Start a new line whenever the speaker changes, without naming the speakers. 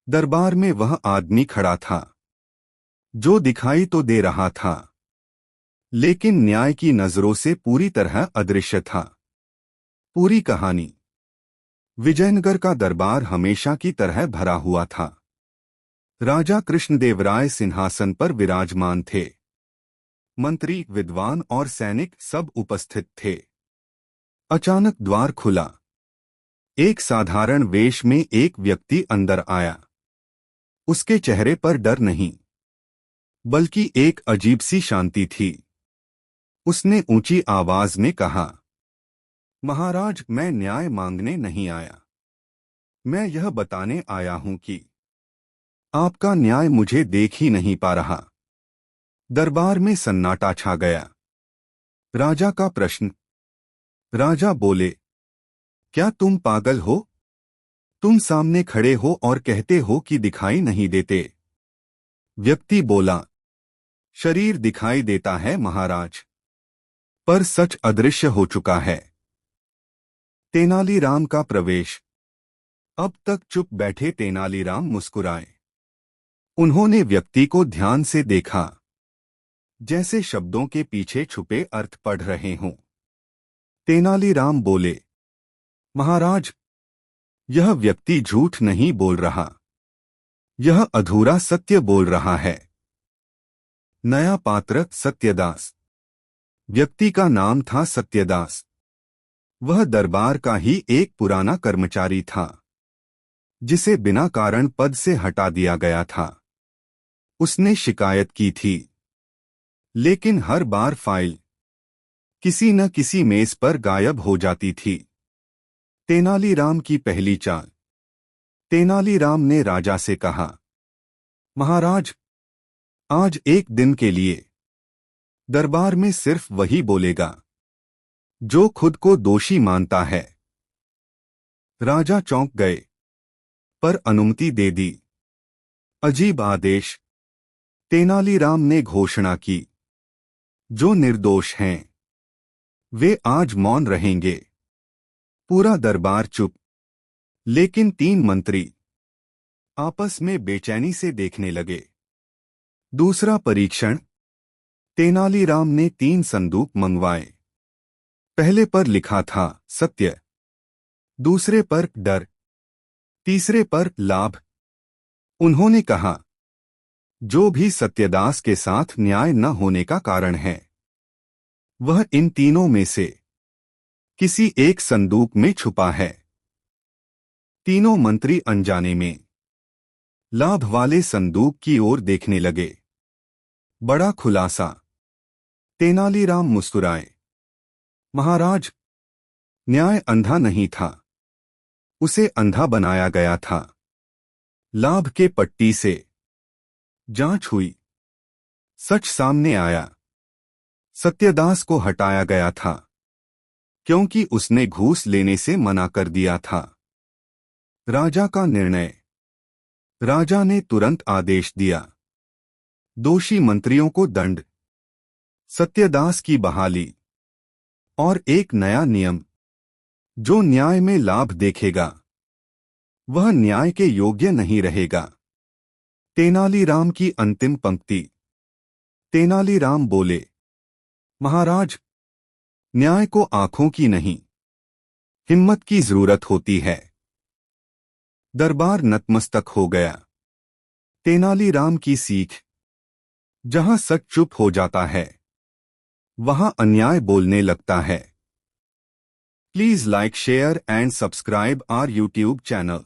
दरबार में वह आदमी खड़ा था जो दिखाई तो दे रहा था, लेकिन न्याय की नजरों से पूरी तरह अदृश्य था। पूरी कहानी। विजयनगर का दरबार हमेशा की तरह भरा हुआ था। राजा कृष्णदेवराय सिंहासन पर विराजमान थे। मंत्री, विद्वान और सैनिक सब उपस्थित थे। अचानक द्वार खुला। एक साधारण वेश में एक व्यक्ति अंदर आया। उसके चेहरे पर डर नहीं, बल्कि एक अजीब सी शांति थी। उसने ऊंची आवाज में कहा, महाराज, मैं न्याय मांगने नहीं आया। मैं यह बताने आया हूं कि आपका न्याय मुझे देख ही नहीं पा रहा। दरबार में सन्नाटा छा गया। राजा का प्रश्न। राजा बोले, क्या तुम पागल हो? तुम सामने खड़े हो और कहते हो कि दिखाई नहीं देते। व्यक्ति बोला, शरीर दिखाई देता है महाराज, पर सच अदृश्य हो चुका है। तेनालीराम का प्रवेश। अब तक चुप बैठे तेनालीराम मुस्कुराए। उन्होंने व्यक्ति को ध्यान से देखा, जैसे शब्दों के पीछे छुपे अर्थ पढ़ रहे हों। तेनालीराम बोले, महाराज, यह व्यक्ति झूठ नहीं बोल रहा। यह अधूरा सत्य बोल रहा है। नया पात्र सत्यदास। व्यक्ति का नाम था सत्यदास। वह दरबार का ही एक पुराना कर्मचारी था, जिसे बिना कारण पद से हटा दिया गया था। उसने शिकायत की थी, लेकिन हर बार फाइल किसी न किसी मेज पर गायब हो जाती थी। तेनालीराम की पहली चाल। तेनालीराम ने राजा से कहा, महाराज, आज एक दिन के लिए दरबार में सिर्फ वही बोलेगा जो खुद को दोषी मानता है। राजा चौंक गए, पर अनुमति दे दी। अजीब आदेश। तेनालीराम ने घोषणा की, जो निर्दोष हैं वे आज मौन रहेंगे। पूरा दरबार चुप, लेकिन 3 मंत्री आपस में बेचैनी से देखने लगे। दूसरा परीक्षण। तेनालीराम ने 3 संदूक मंगवाए। पहले पर लिखा था सत्य, दूसरे पर डर, तीसरे पर लाभ। उन्होंने कहा, जो भी सत्यदास के साथ न्याय न होने का कारण है, वह इन तीनों में से किसी एक संदूक में छुपा है। तीनों मंत्री अनजाने में लाभ वाले संदूक की ओर देखने लगे। बड़ा खुलासा। तेनालीराम मुस्कुराए, महाराज, न्याय अंधा नहीं था, उसे अंधा बनाया गया था। लाभ के पट्टी से जांच हुई, सच सामने आया। सत्यदास को हटाया गया था, क्योंकि उसने घूस लेने से मना कर दिया था। राजा का निर्णय। राजा ने तुरंत आदेश दिया, दोषी मंत्रियों को दंड, सत्यदास की बहाली और एक नया नियम, जो न्याय में लाभ देखेगा वह न्याय के योग्य नहीं रहेगा। तेनालीराम की अंतिम पंक्ति। तेनालीराम बोले, महाराज, न्याय को आंखों की नहीं, हिम्मत की जरूरत होती है। दरबार नतमस्तक हो गया। तेनालीराम की सीख। जहां सच चुप हो जाता है, वहां अन्याय बोलने लगता है। Please like, share and subscribe our YouTube channel.